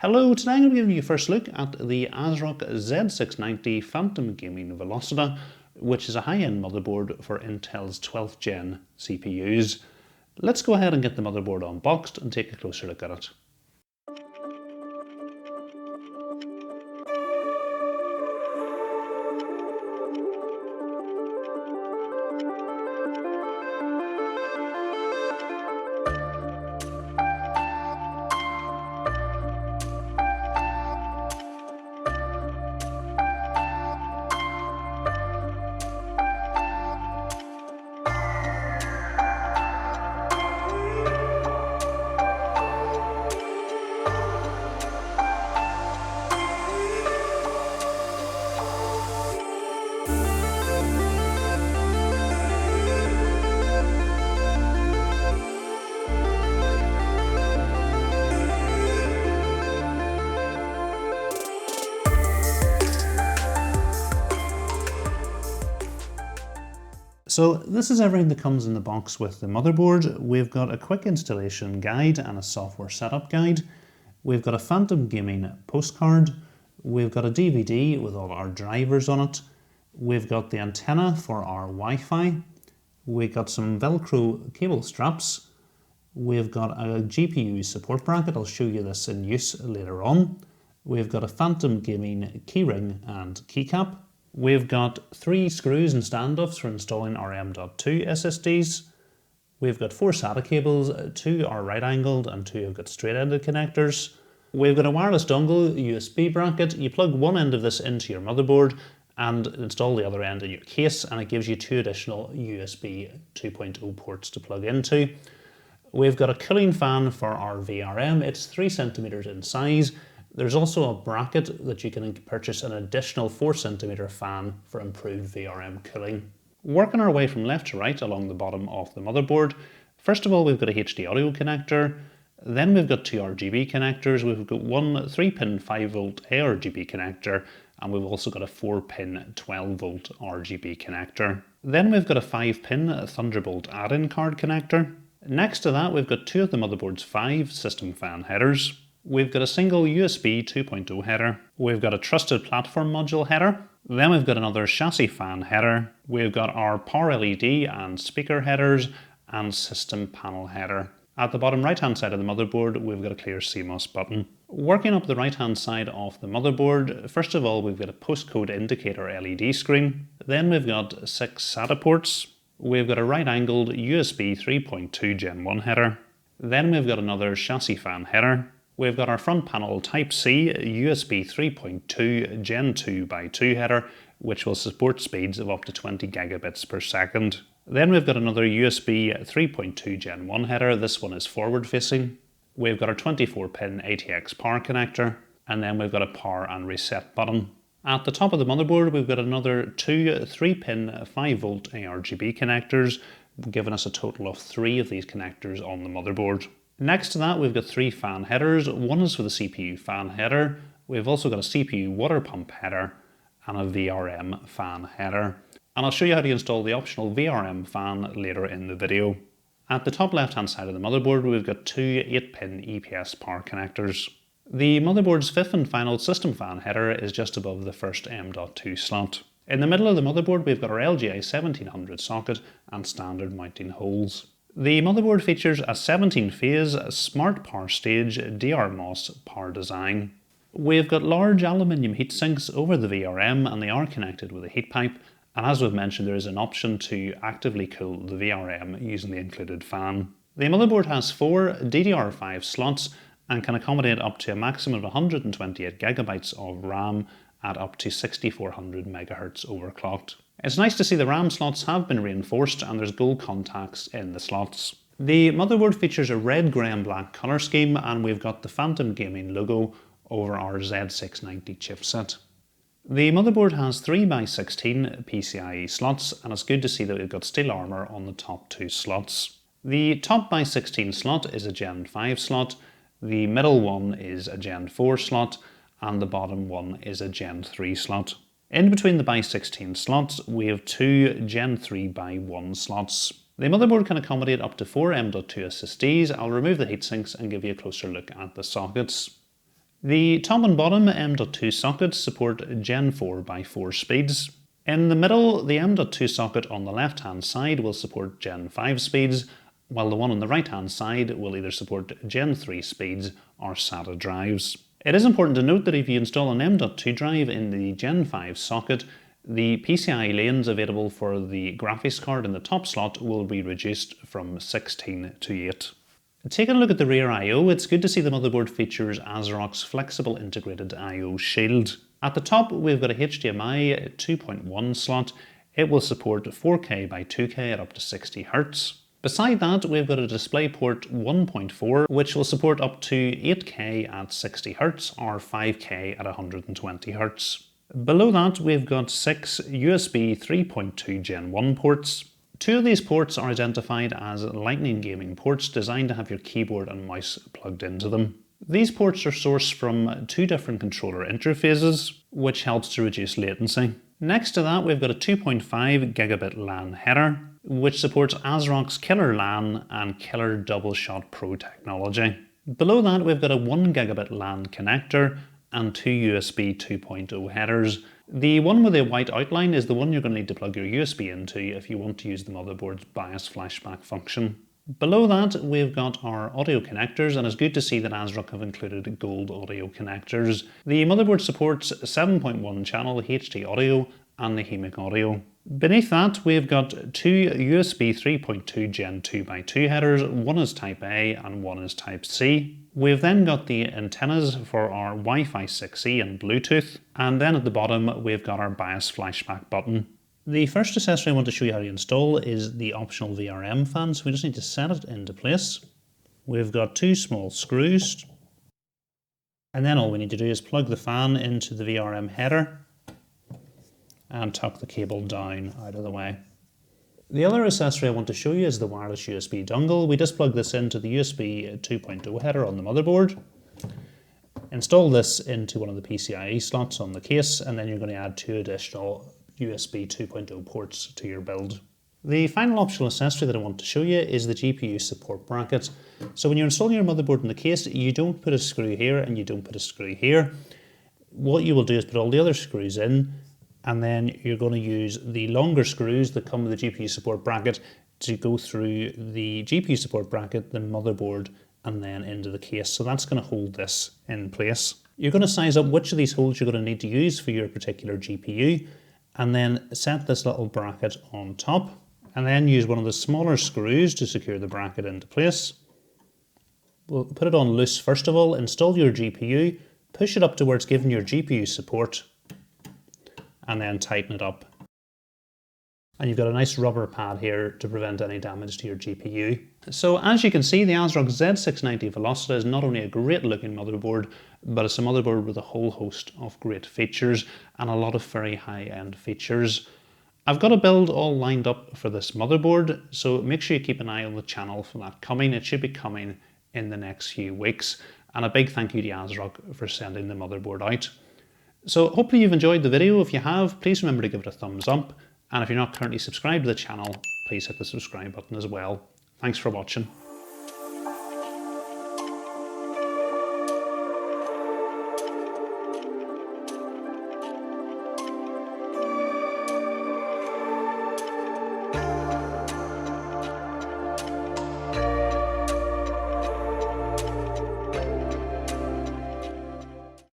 Hello, today I'm going to be giving you a first look at the ASRock Z690 Phantom Gaming Velocita, which is a high-end motherboard for Intel's 12th gen CPUs. Let's go ahead and get the motherboard unboxed and take a closer look at it. So this is everything that comes in the box with the motherboard. We've got a quick installation guide and a software setup guide. We've got a Phantom Gaming postcard. We've got a DVD with all our drivers on it. We've got the antenna for our Wi-Fi. We've got some Velcro cable straps. We've got a GPU support bracket. I'll show you this in use later on. We've got a Phantom Gaming keyring and keycap. We've got 3 screws and standoffs for installing our M.2 SSDs. We've got 4 SATA cables, 2 are right angled and 2 have got straight ended connectors. We've got a wireless dongle USB bracket. You plug one end of this into your motherboard and install the other end in your case, and it gives you 2 additional USB 2.0 ports to plug into. We've got a cooling fan for our VRM. It's 3 centimeters in size. There's also a bracket that you can purchase an additional 4 centimeter fan for improved VRM cooling. Working our way from left to right along the bottom of the motherboard, first of all we've got a HD audio connector, then we've got 2 RGB connectors, we've got one 3-pin 5V ARGB connector, and we've also got a 4-pin 12V RGB connector. Then we've got a 5-pin Thunderbolt add-in card connector. Next to that we've got 2 of the motherboard's 5 system fan headers. We've got a single USB 2.0 header. We've got a trusted platform module header. Then we've got another chassis fan header. We've got our power LED and speaker headers and system panel header. At the bottom right hand side of the motherboard, we've got a clear CMOS button. Working up the right hand side of the motherboard, first of all we've got a postcode indicator LED screen. Then we've got 6 SATA ports. We've got a right angled USB 3.2 Gen 1 header. Then we've got another chassis fan header. We've got our front panel Type-C USB 3.2 Gen 2x2 header, which will support speeds of up to 20 gigabits per second. Then we've got another USB 3.2 Gen 1 header. This one is forward facing. We've got our 24-pin ATX power connector, and then we've got a power and reset button. At the top of the motherboard, we've got another 2 3-pin 5V ARGB connectors, giving us a total of 3 of these connectors on the motherboard. Next to that, we've got 3 fan headers. One is for the CPU fan header. We've also got a CPU water pump header and a VRM fan header. And I'll show you how to install the optional VRM fan later in the video. At the top left hand side of the motherboard, we've got 2 8-pin EPS power connectors. The motherboard's 5th and final system fan header is just above the first M.2 slot. In the middle of the motherboard, we've got our LGA 1700 socket and standard mounting holes. The motherboard features a 17-phase smart power stage DRMOS power design. We've got large aluminium heat sinks over the VRM and they are connected with a heat pipe, and as we've mentioned there is an option to actively cool the VRM using the included fan. The motherboard has 4 DDR5 slots and can accommodate up to a maximum of 128 gigabytes of RAM at up to 6400 MHz overclocked. It's nice to see the RAM slots have been reinforced and there's gold contacts in the slots. The motherboard features a red, grey and black colour scheme, and we've got the Phantom Gaming logo over our Z690 chipset. The motherboard has 3x16 PCIe slots, and it's good to see that we've got steel armour on the top 2 slots. The top by 16 slot is a Gen 5 slot, the middle one is a Gen 4 slot, and the bottom one is a Gen 3 slot. In between the by 16 slots, we have 2 Gen 3 by 1 slots. The motherboard can accommodate up to 4 M.2 SSDs. I'll remove the heatsinks and give you a closer look at the sockets. The top and bottom M.2 sockets support Gen 4x4 speeds. In the middle, the M.2 socket on the left hand side will support Gen 5 speeds, while the one on the right hand side will either support Gen 3 speeds or SATA drives. It is important to note that if you install an M.2 drive in the Gen 5 socket, the PCI lanes available for the graphics card in the top slot will be reduced from 16 to 8. Taking a look at the rear I/O, it's good to see the motherboard features ASRock's flexible integrated I/O shield. At the top, we've got a HDMI 2.1 slot. It will support 4K by 2K at up to 60 Hz. Beside that, we've got a DisplayPort 1.4, which will support up to 8K at 60 Hz or 5K at 120 Hz. Below that, we've got 6 USB 3.2 Gen 1 ports. 2 of these ports are identified as Lightning gaming ports designed to have your keyboard and mouse plugged into them. These ports are sourced from 2 different controller interfaces, which helps to reduce latency. Next to that, we've got a 2.5 gigabit LAN header, which supports ASRock's Killer LAN and Killer Double Shot Pro technology. Below that, we've got a 1 gigabit LAN connector and 2 USB 2.0 headers. The one with the white outline is the one you're going to need to plug your USB into if you want to use the motherboard's BIOS flashback function. Below that, we've got our audio connectors, and it's good to see that ASRock have included gold audio connectors. The motherboard supports 7.1 channel HD audio and Nahimic audio. Beneath that, we've got 2 USB 3.2 Gen 2x2 headers, one is Type A and one is Type C. We've then got the antennas for our Wi-Fi 6E and Bluetooth, and then at the bottom we've got our BIOS flashback button. The first accessory I want to show you how to install is the optional Vrm fan, so we just need to set it into place. We've got 2 small screws, and then all we need to do is plug the fan into the Vrm header and tuck the cable down out of the way. The other accessory I want to show you is the wireless USB dongle. We just plug this into the USB 2.0 header on the motherboard. Install this into one of the PCIe slots on the case, and then you're going to add 2 additional USB 2.0 ports to your build. The final optional accessory that I want to show you is the GPU support bracket. So when you're installing your motherboard in the case, you don't put a screw here and you don't put a screw here. What you will do is put all the other screws in, and then you're going to use the longer screws that come with the GPU support bracket to go through the GPU support bracket, the motherboard, and then into the case. So that's going to hold this in place. You're going to size up which of these holes you're going to need to use for your particular GPU, and then set this little bracket on top, and then use one of the smaller screws to secure the bracket into place. We'll put it on loose first of all, install your GPU, push it up to where it's giving your GPU support, and then tighten it up. And you've got a nice rubber pad here to prevent any damage to your GPU. So as you can see, the ASRock Z690 Velocita is not only a great looking motherboard, but it's a motherboard with a whole host of great features and a lot of very high-end features. I've got a build all lined up for this motherboard, so make sure you keep an eye on the channel for that coming. It should be coming in the next few weeks. And a big thank you to ASRock for sending the motherboard out. So hopefully you've enjoyed the video. If you have, please remember to give it a thumbs up. And if you're not currently subscribed to the channel, please hit the subscribe button as well. Thanks for watching.